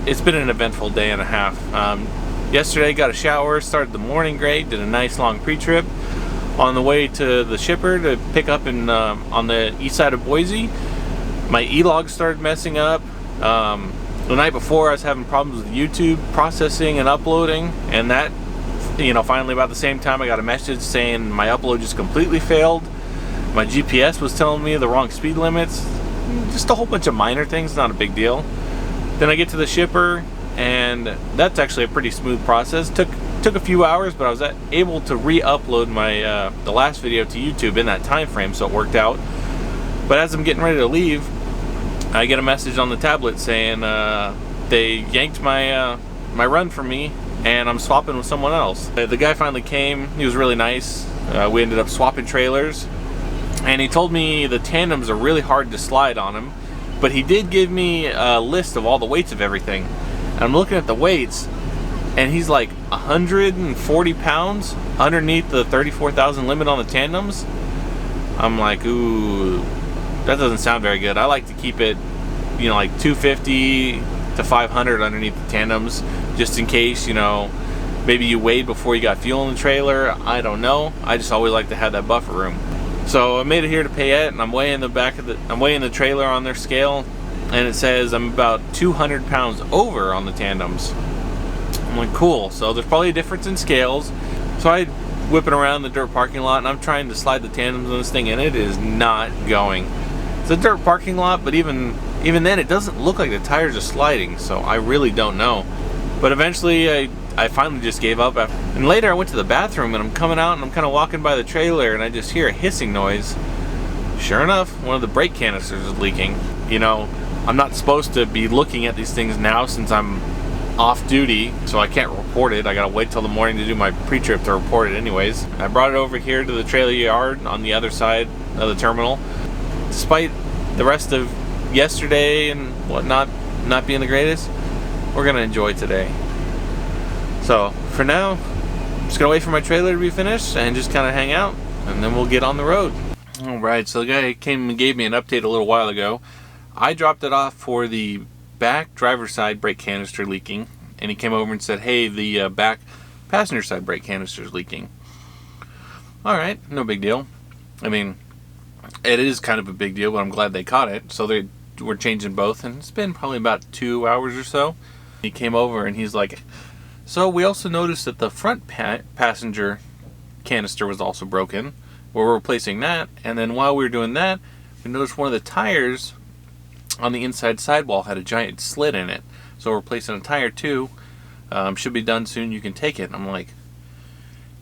it's been an eventful day and a half. Yesterday got a shower, started the morning great, did a nice long pre-trip. On the way to the shipper to pick up in on the east side of Boise, my e-log started messing up. The night before I was having problems with YouTube processing and uploading, and that, finally about the same time I got a message saying my upload just completely failed. My GPS was telling me the wrong speed limits. Just a whole bunch of minor things, not a big deal. Then I get to the shipper, and that's actually a pretty smooth process. Took a few hours, but I was able to re-upload my the last video to YouTube in that time frame, so it worked out. But as I'm getting ready to leave, I get a message on the tablet saying they yanked my my run from me, and I'm swapping with someone else. The guy finally came. He was really nice. We ended up swapping trailers, and he told me the tandems are really hard to slide on him, but he did give me a list of all the weights of everything. And I'm looking at the weights, and he's like 140 pounds underneath the 34,000 limit on the tandems. I'm like, ooh, that doesn't sound very good. I like to keep it, like 250 to 500 underneath the tandems, just in case, maybe you weighed before you got fuel in the trailer. I don't know. I just always like to have that buffer room. So I made it here to Payette, and I'm weighing the trailer on their scale, and it says I'm about 200 pounds over on the tandems. I'm like, cool. So there's probably a difference in scales. So I whipping around the dirt parking lot, and I'm trying to slide the tandems on this thing, and it is not going. It's a dirt parking lot, but even then it doesn't look like the tires are sliding, so I really don't know. But eventually I finally just gave up. And later I went to the bathroom, and I'm coming out, and I'm kind of walking by the trailer, and I just hear a hissing noise. Sure enough, one of the brake canisters is leaking. I'm not supposed to be looking at these things now since I'm off duty, so I can't report it. I gotta wait till the morning to do my pre-trip to report it anyways. I brought it over here to the trailer yard on the other side of the terminal. Despite the rest of yesterday and whatnot not being the greatest, we're gonna enjoy today. So for now, I'm just gonna wait for my trailer to be finished and just kind of hang out, and then we'll get on the road. Alright, so the guy came and gave me an update a little while ago. I dropped it off for the back driver's side brake canister leaking, and he came over and said, hey, the back passenger side brake canister is leaking. Alright, no big deal. I mean, it is kind of a big deal, but I'm glad they caught it. So they were changing both, and it's been probably about 2 hours or so. He came over and he's like, so we also noticed that the front passenger canister was also broken. We're replacing that, and then while we were doing that, we noticed one of the tires on the inside sidewall had a giant slit in it. So we're replacing a tire too. Should be done soon. You can take it. And I'm like,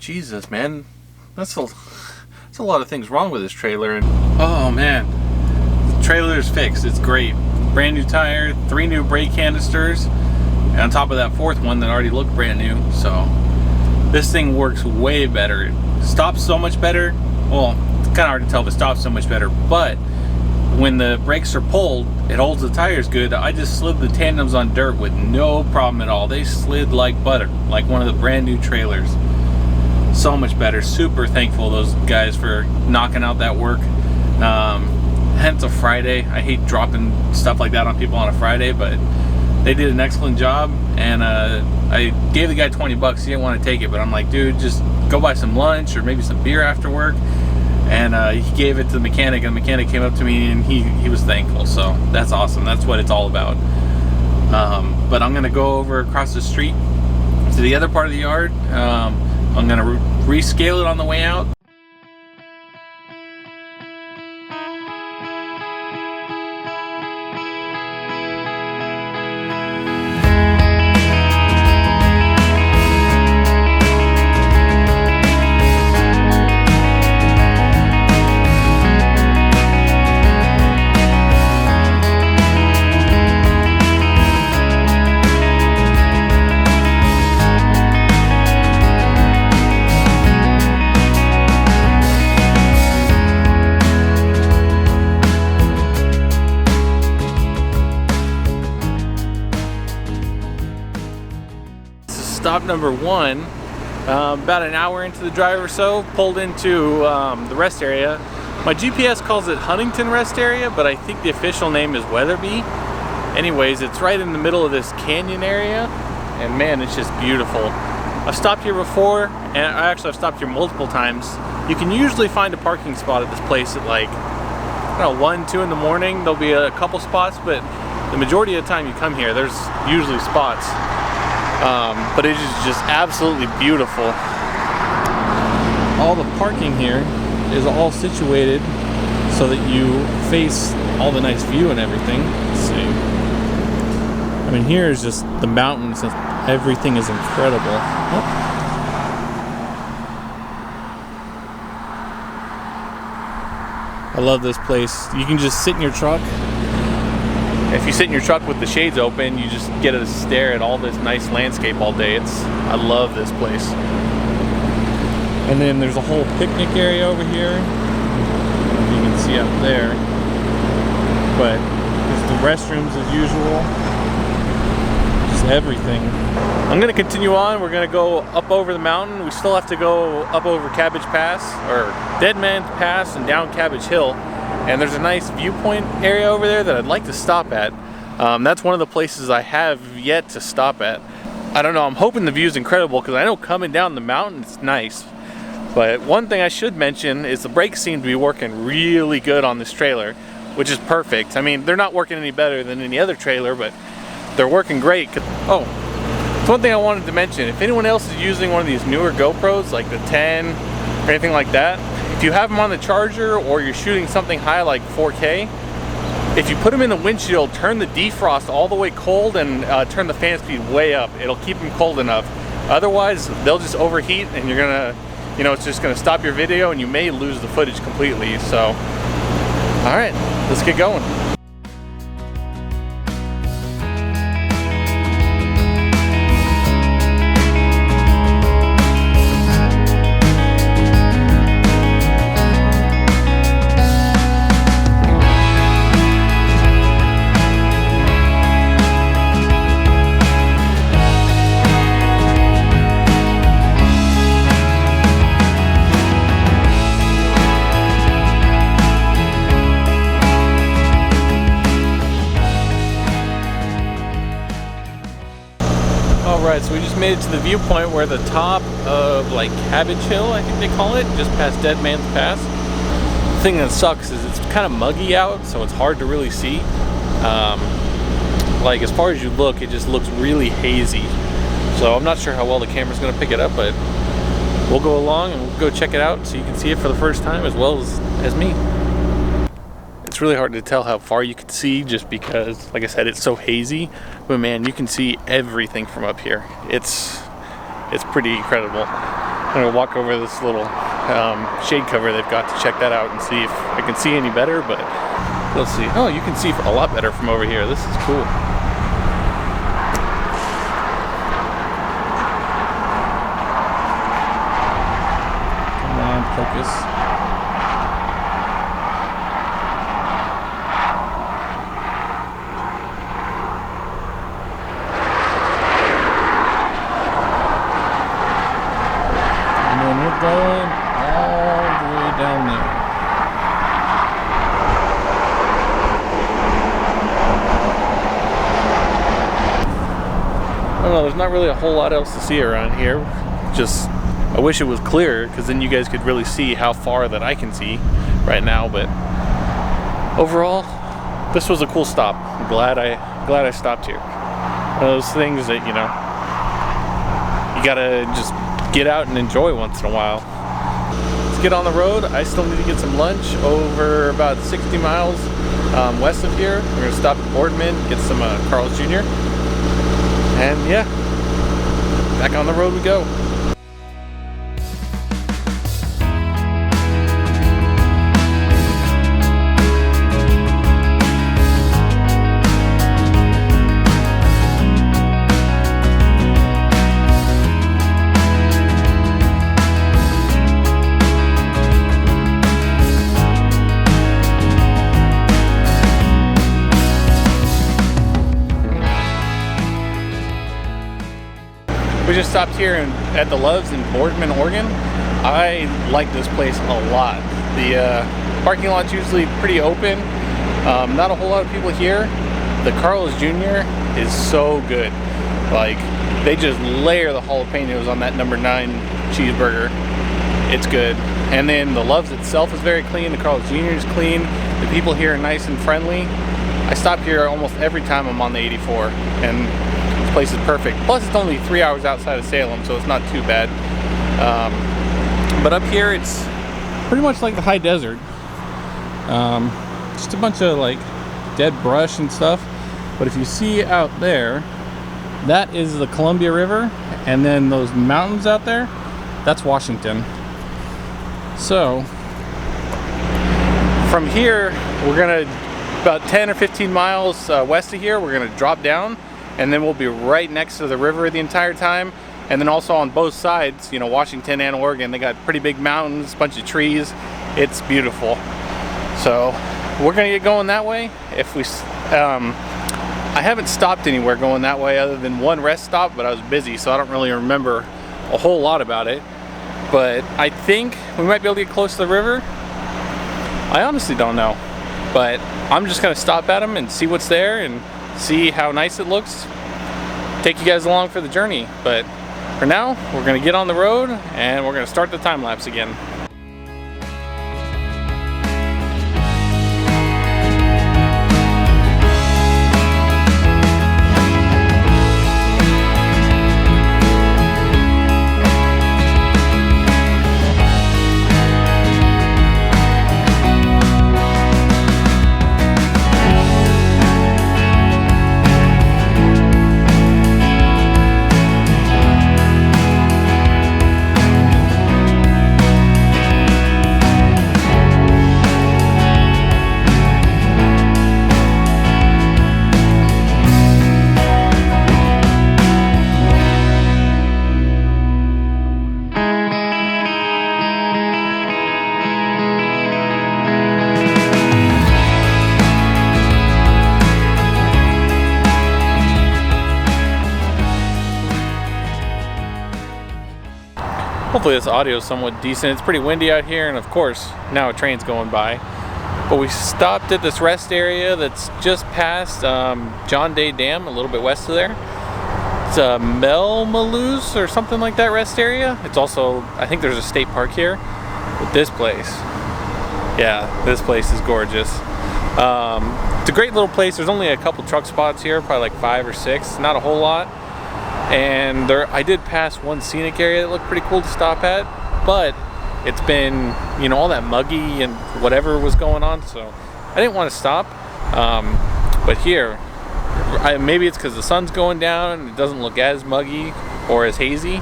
Jesus, man, that's a lot of things wrong with this trailer. And oh man, the trailer is fixed. It's great. Brand new tire, 3 new brake canisters, and on top of that 4th one that already looked brand new. So this thing works way better. It stops so much better. Well, it's kind of hard to tell if it stops so much better, but when the brakes are pulled, it holds the tires good. I just slid the tandems on dirt with no problem at all. They slid like butter, like one of the brand new trailers. So much better. Super thankful those guys for knocking out that work. Hence a Friday. I hate dropping stuff like that on people on a Friday, but they did an excellent job. And I gave the guy $20. He didn't want to take it, but I'm like, dude, just go buy some lunch or maybe some beer after work. And he gave it to the mechanic, and the mechanic came up to me, and he was thankful. So that's awesome. That's what it's all about. But I'm gonna go over across the street to the other part of the yard. I'm gonna rescale it on the way out. Stop number 1, about an hour into the drive or so, pulled into the rest area. My GPS calls it Huntington Rest Area, but I think the official name is Weatherby. Anyways, it's right in the middle of this canyon area, and man, it's just beautiful. I've stopped here before, and I've stopped here multiple times. You can usually find a parking spot at this place at like, I don't know, 1, 2 in the morning. There'll be a couple spots, but the majority of the time you come here, there's usually spots. But it is just absolutely beautiful. All the parking here is all situated so that you face all the nice view and everything. Let's see. I mean, here is just the mountains and everything is incredible. Oh. I love this place. You can just sit in your truck. If you sit in your truck with the shades open, you just get to stare at all this nice landscape all day. I love this place. And then there's a whole picnic area over here. You can see up there. But there's the restrooms as usual. Just everything. I'm gonna continue on. We're gonna go up over the mountain. We still have to go up over Cabbage Pass, or Dead Man's Pass, and down Cabbage Hill. And there's a nice viewpoint area over there that I'd like to stop at. That's one of the places I have yet to stop at. I don't know, I'm hoping the view is incredible because I know coming down the mountain it's nice. But one thing I should mention is the brakes seem to be working really good on this trailer, which is perfect. I mean, they're not working any better than any other trailer, but they're working great. Oh, one thing I wanted to mention, if anyone else is using one of these newer GoPros, like the 10 or anything like that, if you have them on the charger or you're shooting something high like 4K, if you put them in the windshield, turn the defrost all the way cold and turn the fan speed way up. It'll keep them cold enough. Otherwise, they'll just overheat and you're gonna, it's just gonna stop your video and you may lose the footage completely. So, all right, let's get going. Alright, so we just made it to the viewpoint where the top of like Cabbage Hill, I think they call it, just past Dead Man's Pass. The thing that sucks is it's kind of muggy out, so it's hard to really see. Like as far as you look, it just looks really hazy. So I'm not sure how well the camera's going to pick it up, but we'll go along and we'll go check it out so you can see it for the first time as well as me. It's really hard to tell how far you can see just because, like I said, it's so hazy. But man, you can see everything from up here. It's pretty incredible. I'm gonna walk over this little shade cover they've got to check that out and see if I can see any better. But let's see. Oh, you can see a lot better from over here. This is cool. Come on, focus. Going all the way down there. I don't know, there's not really a whole lot else to see around here. Just, I wish it was clearer because then you guys could really see how far that I can see right now. But overall, this was a cool stop. I'm glad I stopped here. One of those things that, you gotta just get out and enjoy once in a while. Let's get on the road. I still need to get some lunch over about 60 miles west of here. We're gonna stop at Boardman, get some Carl's Jr. And yeah, back on the road we go. We just stopped here at the Loves in Boardman, Oregon. I like this place a lot. The parking lot's usually pretty open. Not a whole lot of people here. the Carl's Jr. is so good. Like, they just layer the jalapenos on that number 9 cheeseburger. It's good. And then the Love's itself is very clean. The Carl's Jr. is clean. The people here are nice and friendly. I stop here almost every time I'm on the 84, and this place is perfect. Plus, it's only 3 hours outside of Salem, so it's not too bad. But up here, it's pretty much like the high desert. Just a bunch of like dead brush and stuff. But if you see out there, that is the Columbia River, and then those mountains out there, that's Washington. So from here, we're gonna about 10 or 15 miles west of here, we're gonna drop down, and then we'll be right next to the river the entire time. And then also on both sides, you know, Washington and Oregon, they got pretty big mountains, a bunch of trees. It's beautiful. So we're gonna get going that way. If we I haven't stopped anywhere going that way other than one rest stop, but I was busy, so I don't really remember a whole lot about it. But I think we might be able to get close to the river. I honestly don't know, but I'm just gonna stop at them and see what's there and see how nice it looks. Take you guys along for the journey. But for now, we're gonna get on the road and we're gonna start the time lapse again. Hopefully this audio is somewhat decent. It's pretty windy out here, and of course, now a train's going by. But we stopped at this rest area that's just past John Day Dam, a little bit west of there. It's a Melmaloose or something like that rest area. It's also, I think there's a state park here. But this place, yeah, this place is gorgeous. It's a great little place. There's only a couple truck spots here, probably like 5 or 6, not a whole lot. And I did pass one scenic area that looked pretty cool to stop at, but it's been, you know, all that muggy and whatever was going on, so I didn't want to stop. But here, maybe it's because the sun's going down and it doesn't look as muggy or as hazy,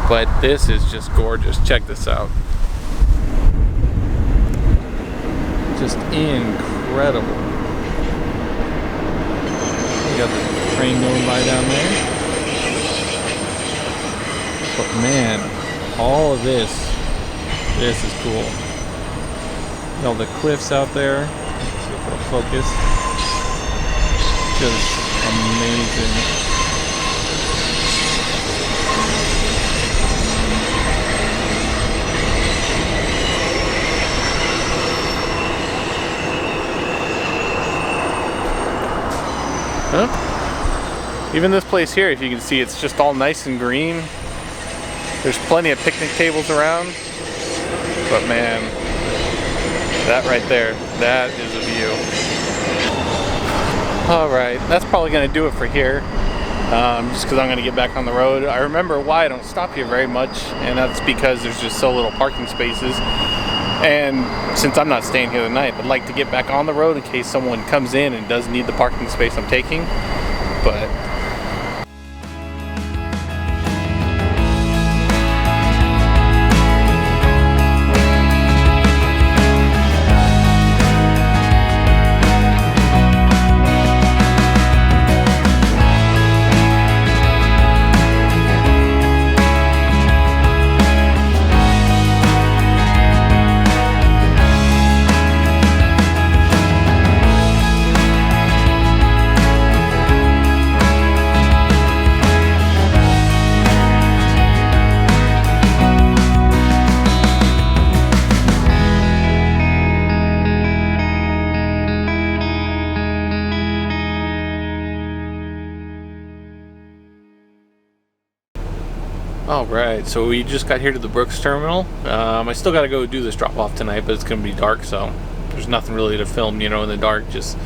but this is just gorgeous. Check this out. Just incredible. You got the train going by down there. But man, all of this is cool. All the cliffs out there. Let's see if it'll focus. Just amazing. Huh? Even this place here, if you can see, it's just all nice and green. There's plenty of picnic tables around, but man, that right there, that is a view. All right, that's probably gonna do it for here, just because I'm gonna get back on the road. I remember why I don't stop here very much, and that's because there's just so little parking spaces. And since I'm not staying here tonight, I'd like to get back on the road in case someone comes in and does need the parking space I'm taking, but All right, so we just got here to the Brooks terminal. I still got to go do this drop off tonight, but it's going to be dark, so there's nothing really to film, you know, in the dark. Just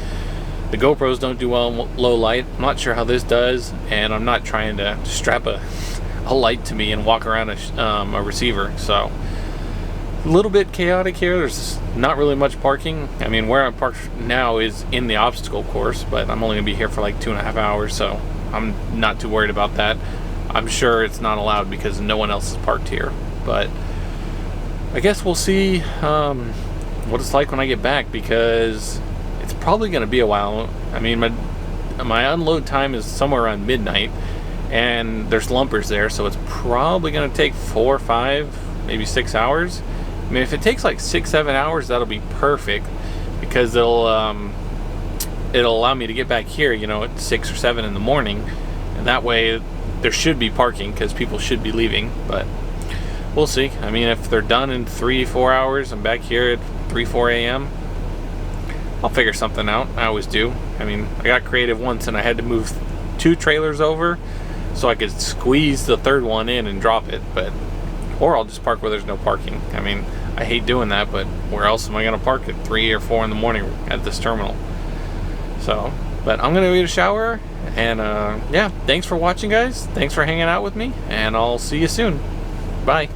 the GoPros don't do well in low light. I'm not sure how this does, and I'm not trying to strap a light to me and walk around a receiver. So a little bit chaotic here. There's not really much parking. I mean, where I'm parked now is in the obstacle course, but I'm only going to be here for like 2.5 hours, so I'm not too worried about that. I'm sure it's not allowed because no one else is parked here, but I guess we'll see what it's like when I get back, because it's probably going to be a while. I mean, my unload time is somewhere around midnight, and there's lumpers there, so it's probably going to take 4 or 5, maybe 6 hours. I mean, if it takes like 6-7 hours, that'll be perfect, because it'll allow me to get back here, you know, at 6 or 7 in the morning, and that way there should be parking because people should be leaving. But we'll see. I mean, if they're done in 3-4 hours, I'm back here at 3-4 a.m. I'll figure something out. I always do. I mean, I got creative once and I had to move 2 trailers over so I could squeeze the 3rd one in and drop it. Or I'll just park where there's no parking. I mean, I hate doing that, but where else am I going to park at 3 or 4 in the morning at this terminal? So, but I'm going to get a shower. And yeah, thanks for watching, guys. Thanks for hanging out with me, and I'll see you soon. Bye.